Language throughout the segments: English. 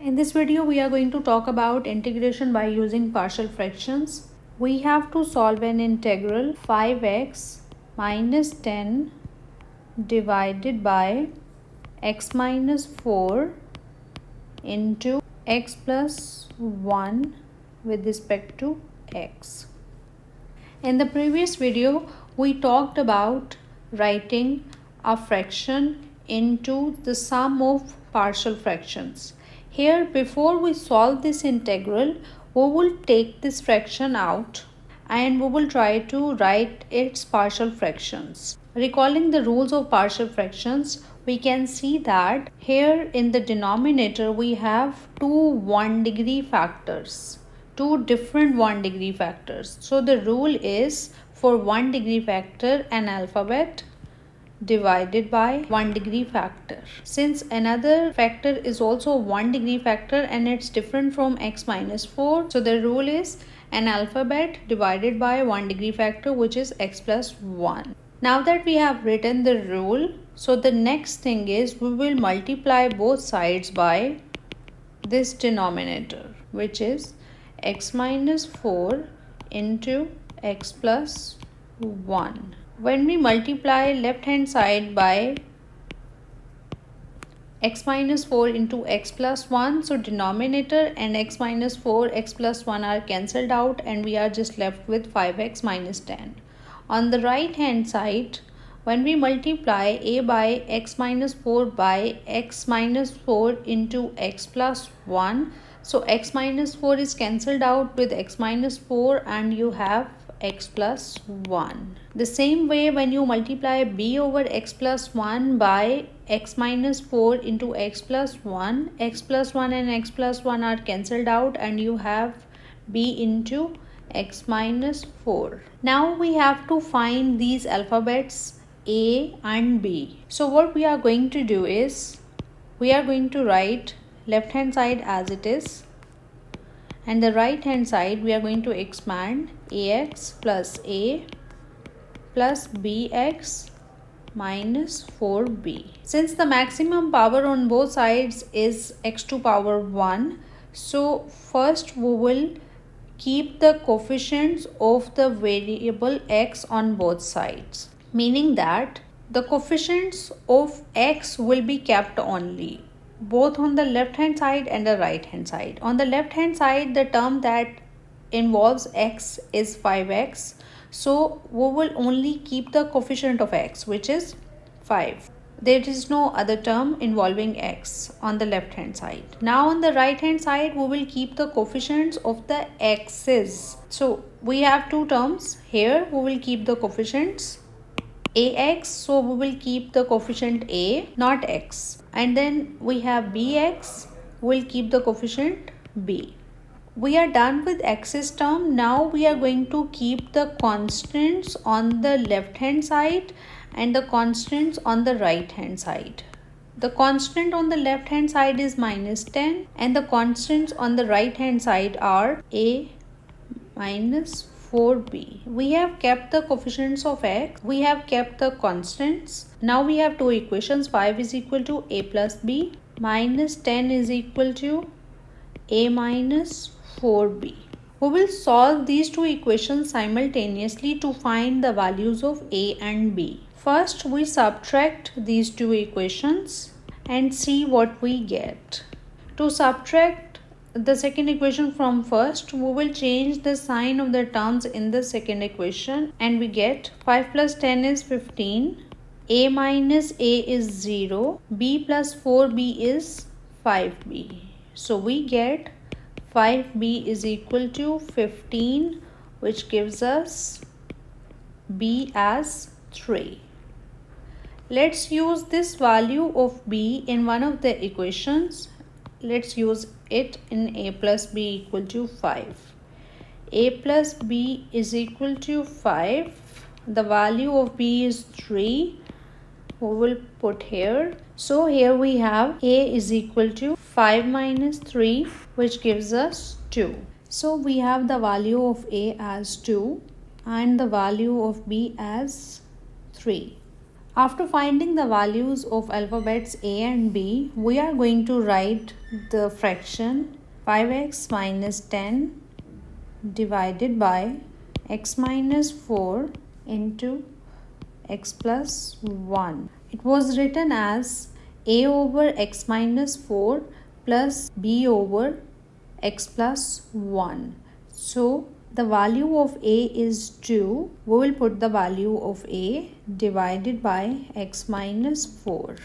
In this video, we are going to talk about integration by using partial fractions. We have to solve an integral 5x minus 10 divided by x minus 4 into x plus 1 with respect to x. In the previous video, we talked about writing a fraction into the sum of partial fractions. Here, before we solve this integral, we will take this fraction out and we will try to write its partial fractions. Recalling the rules of partial fractions, we can see that here in the denominator we have two 1-degree factors, two different 1-degree factors. So the rule is for 1-degree factor an alphabet divided by 1-degree factor. Since another factor is also 1-degree factor and it's different from x minus 4, so the rule is an alphabet divided by 1-degree factor, which is x plus 1. Now that we have written the rule, so the next thing is we will multiply both sides by this denominator, which is x minus 4 into x plus 1. When we multiply left hand side by x minus 4 into x plus 1, so denominator and x minus 4, x plus 1 are cancelled out and we are just left with 5x minus 10. On the right hand side, when we multiply a by x minus 4 by x minus 4 into x plus 1, so x minus 4 is cancelled out with x minus 4 and you have x plus 1. The same way, when you multiply b over x plus 1 by x minus 4 into x plus 1 and x plus 1 are cancelled out and you have b into x minus 4. Now we have to find these alphabets a and b. So what we are going to do is we are going to write left hand side as it is, and the right hand side we are going to expand ax plus a plus bx minus 4b. Since the maximum power on both sides is x to power 1, so first we will keep the coefficients of the variable x on both sides, meaning that the coefficients of x will be kept only, both on the left hand side and the right hand side. On the left hand side, the term that involves x is 5x, so we will only keep the coefficient of x, which is 5. There is no other term involving x on the left hand side. Now on the right hand side, we will keep the coefficients of the x's. So we have two terms. Here we will keep the coefficients ax, so we will keep the coefficient a, not x. And then we have bx, we'll keep the coefficient b. We are done with x's term. Now we are going to keep the constants on the left hand side and the constants on the right hand side. The constant on the left hand side is minus 10 and the constants on the right hand side are a minus 4b. We have kept the coefficients of x, we have kept the constants. Now we have two equations. 5 is equal to a plus b, minus 10 is equal to a minus 4b. We will solve these two equations simultaneously to find the values of a and b. First, we subtract these two equations and see what we get. To subtract the second equation from first, we will change the sign of the terms in the second equation and we get 5 plus 10 is 15, a minus a is 0, b plus 4b is 5b. So we get 5b is equal to 15, which gives us b as 3. Let's use this value of b in one of the equations. Let's use it in a plus b equal to 5. A plus b is equal to 5. The value of b is 3. We will put here. So here we have a is equal to 5 minus 3, which gives us 2. So we have the value of a as 2 and the value of b as 3. After finding the values of alphabets a and b, we are going to write the fraction 5x minus 10 divided by x minus 4 into x plus 1. It was written as a over x minus 4 plus b over x plus 1. So the value of a is 2. We will put the value of a divided by x minus 4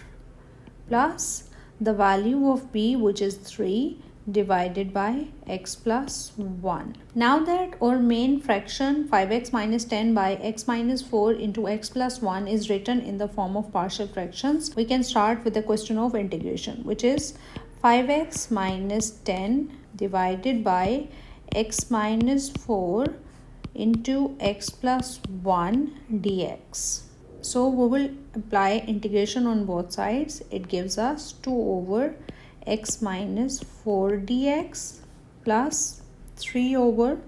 plus the value of b, which is 3, divided by x plus 1. Now that our main fraction 5x minus 10 by x minus 4 into x plus 1 is written in the form of partial fractions, we can start with the question of integration, which is 5x minus 10 divided by x minus 4 into x plus 1 dx. So we will apply integration on both sides. It gives us 2 over x minus 4 dx plus 3 over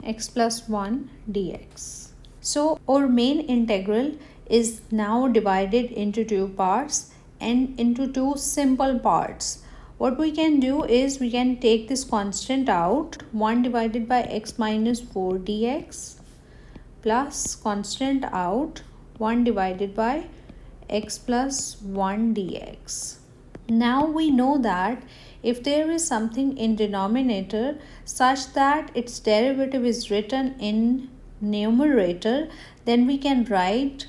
x plus 1 dx. So our main integral is now divided into two parts and into two simple parts. What we can do is we can take this constant out, 1 divided by x minus 4 dx plus constant out 1 divided by x plus 1 dx. Now we know that if there is something in denominator such that its derivative is written in numerator, then we can write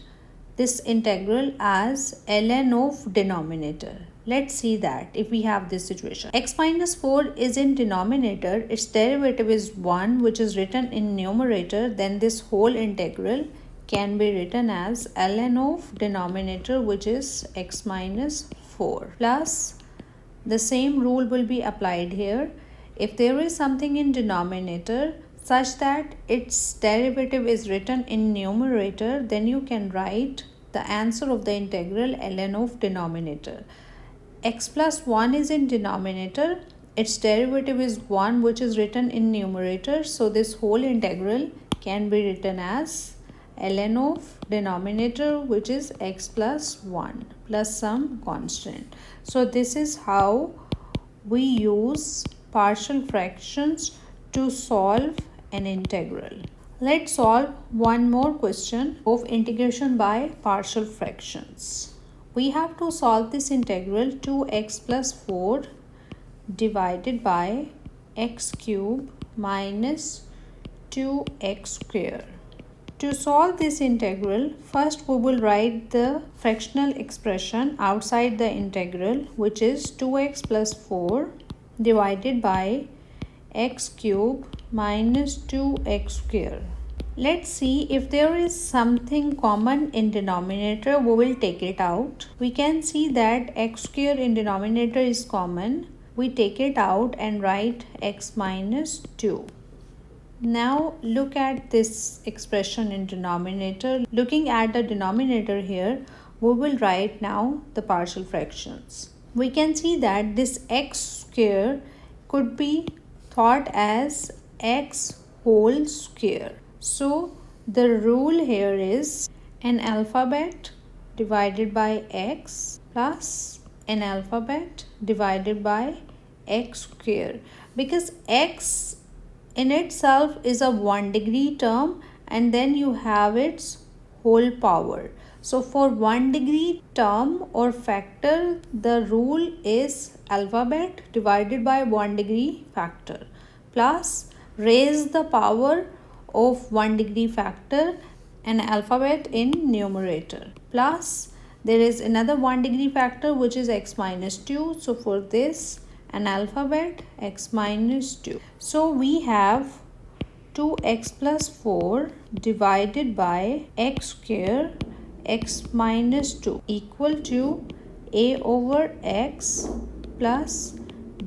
this integral as ln of denominator. Let's see that if we have this situation. X minus 4 is in denominator, its derivative is 1, which is written in numerator, then this whole integral can be written as ln of denominator, which is x minus 4, plus the same rule will be applied here. If there is something in denominator such that its derivative is written in numerator, then you can write the answer of the integral ln of denominator. X plus 1 is in denominator, its derivative is 1, which is written in numerator, so this whole integral can be written as ln of denominator, which is x plus 1 plus some constant. So this is how we use partial fractions to solve an integral. Let's solve one more question of integration by partial fractions. We have to solve this integral 2x plus 4 divided by x cube minus 2x square. To solve this integral, first we will write the fractional expression outside the integral, which is 2x plus 4 divided by x cube minus 2x square. Let's see if there is something common in denominator, we will take it out. We can see that x square in denominator is common. We take it out and write x minus 2. Now look at this expression in denominator. Looking at the denominator here, we will write now the partial fractions. We can see that this x square could be thought as x whole square. So the rule here is an alphabet divided by x plus an alphabet divided by x square, because x in itself is a 1 degree term and then you have its whole power. So for 1 degree term or factor, the rule is alphabet divided by 1 degree factor plus raise the power of 1 degree factor and alphabet in numerator, plus there is another 1 degree factor which is x minus 2. So for this, an alphabet x minus 2. So we have 2x plus 4 divided by x square x minus 2 equal to a over x plus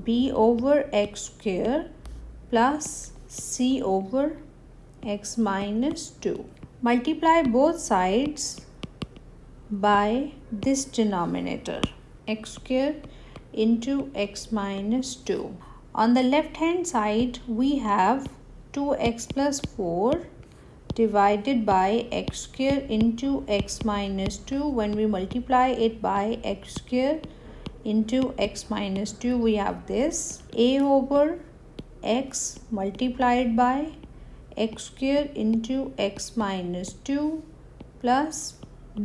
b over x square plus c over x minus 2. Multiply both sides by this denominator, x square into x minus 2. On the left hand side, we have 2x plus 4 divided by x square into x minus 2. When we multiply it by x square into x minus 2, we have this a over x multiplied by x square into x minus 2 plus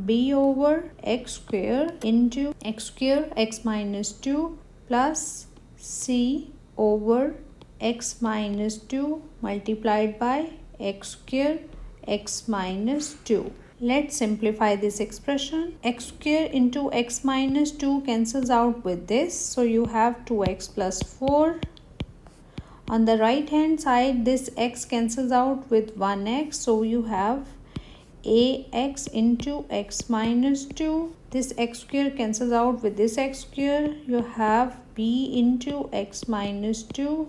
b over x square into x square x minus 2 plus c over x minus 2 multiplied by x square x minus 2. Let's simplify this expression. X square into x minus 2 cancels out with this. So you have 2x plus 4. On the right hand side, this x cancels out with 1x. So you have ax into x minus 2. This x square cancels out with this x square. You have b into x minus 2.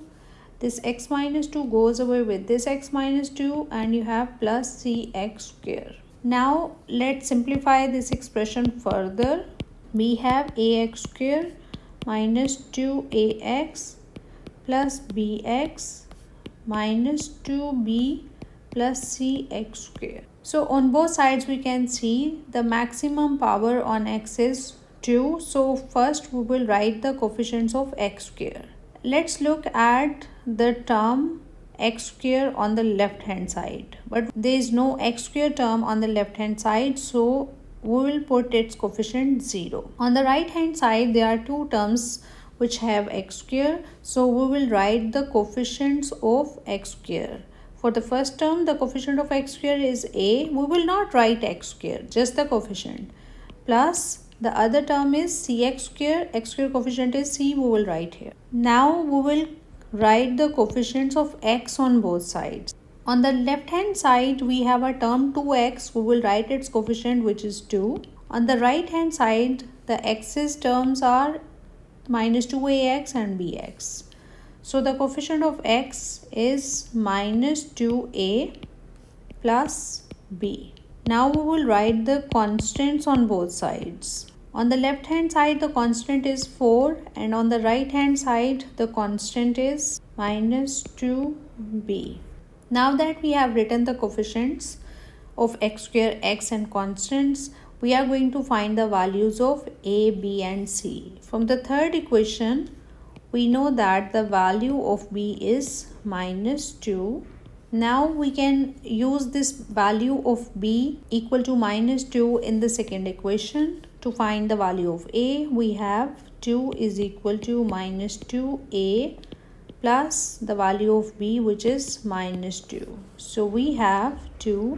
This x minus 2 goes away with this x minus 2 and you have plus cx square. Now let's simplify this expression further. We have ax square minus 2ax plus bx minus 2b plus cx square. So on both sides we can see the maximum power on x is 2. So first we will write the coefficients of x square. Let's look at the term x square on the left hand side, but there is no x square term on the left hand side, so we will put its coefficient 0. On the right hand side there are two terms which have x square, so we will write the coefficients of x square. For the first term, the coefficient of x square is a. We will not write x square, just the coefficient, plus the other term is cx square. X square coefficient is c, we will write here. Now we will write the coefficients of x on both sides. On the left hand side we have a term 2x. We will write its coefficient, which is 2. On the right hand side the x's terms are minus 2ax and bx. So the coefficient of x is minus 2a plus b. Now we will write the constants on both sides. On the left hand side the constant is 4 and on the right hand side the constant is minus 2b. Now that we have written the coefficients of x square, x and constants, we are going to find the values of a, b and c. From the third equation we know that the value of b is minus 2. Now we can use this value of b equal to minus 2 in the second equation. To find the value of a, we have 2 is equal to minus 2a plus the value of b, which is minus 2. So we have 2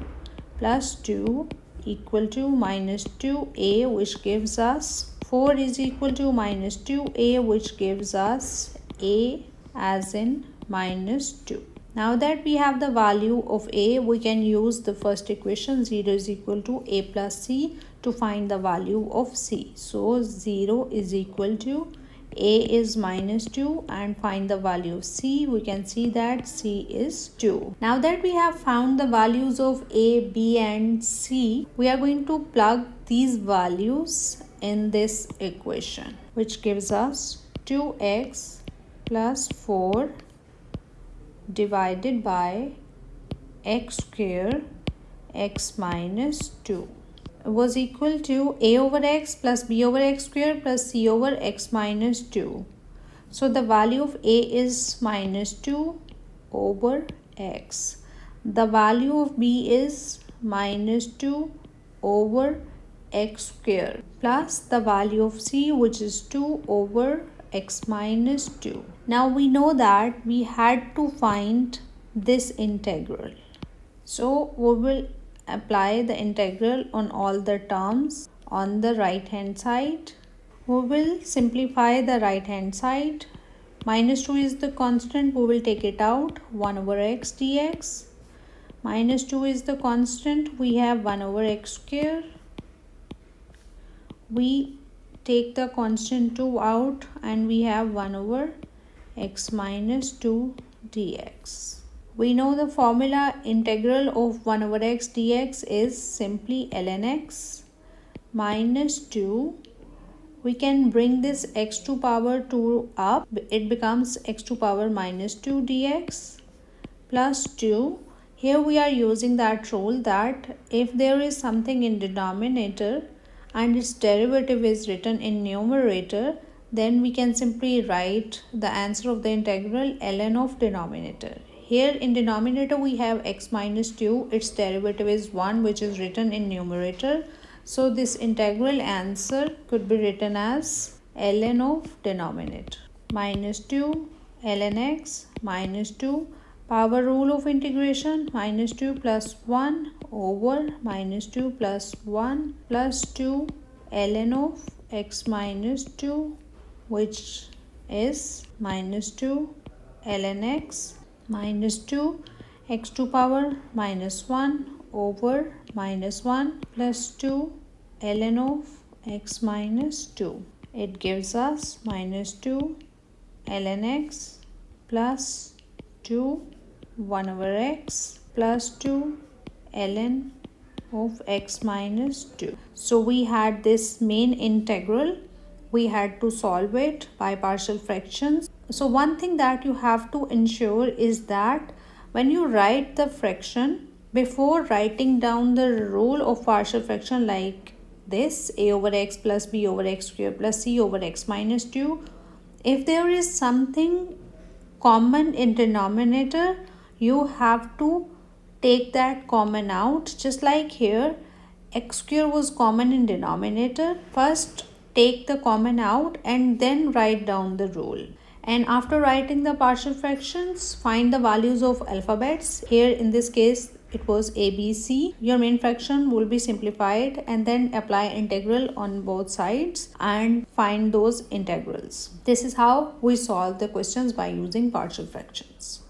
plus 2 equal to minus 2a, which gives us 4 is equal to minus 2a, which gives us a as in minus 2. Now that we have the value of a, we can use the first equation, 0 is equal to a plus c, to find the value of c. So 0 is equal to a is minus 2 and find the value of c. We can see that c is 2. Now that we have found the values of a, b and c, we are going to plug these values in this equation, which gives us 2x plus 4 divided by x square x minus 2 was equal to a over x plus b over x square plus c over x minus 2. So the value of a is minus 2 over x. The value of b is minus 2 over x square plus the value of c, which is 2 over x minus 2. Now we know that we had to find this integral. So we will apply the integral on all the terms on the right hand side. We will simplify the right hand side. Minus 2 is the constant, we will take it out, 1 over x dx. Minus 2 is the constant, we have 1 over x square. We take the constant 2 out and we have 1 over x minus 2 dx. We know the formula integral of 1 over x dx is simply ln x minus 2. We can bring this x to power 2 up. It becomes x to power minus 2 dx plus 2. Here we are using that rule that if there is something in denominator and its derivative is written in numerator, then we can simply write the answer of the integral ln of denominator. Here in denominator we have x minus 2, its derivative is 1 which is written in numerator. So this integral answer could be written as ln of denominator minus 2 ln x minus 2 power rule of integration minus 2 plus 1 over minus 2 plus 1 plus 2 ln of x minus 2 which is minus 2 ln x minus 2 x to power minus 1 over minus 1 plus 2 ln of x minus 2. It gives us minus 2 ln x plus 2 1 over x plus 2 ln of x minus 2. So we had this main integral. We had to solve it by partial fractions. So one thing that you have to ensure is that when you write the fraction, before writing down the rule of partial fraction like this, a over x plus b over x squared plus c over x minus 2, if there is something common in denominator, you have to take that common out. Just like here, x square was common in denominator. First take the common out and then write down the rule. And after writing the partial fractions, find the values of alphabets. Here in this case it was ABC. Your main fraction will be simplified and then apply integral on both sides and find those integrals. This is how we solve the questions by using partial fractions.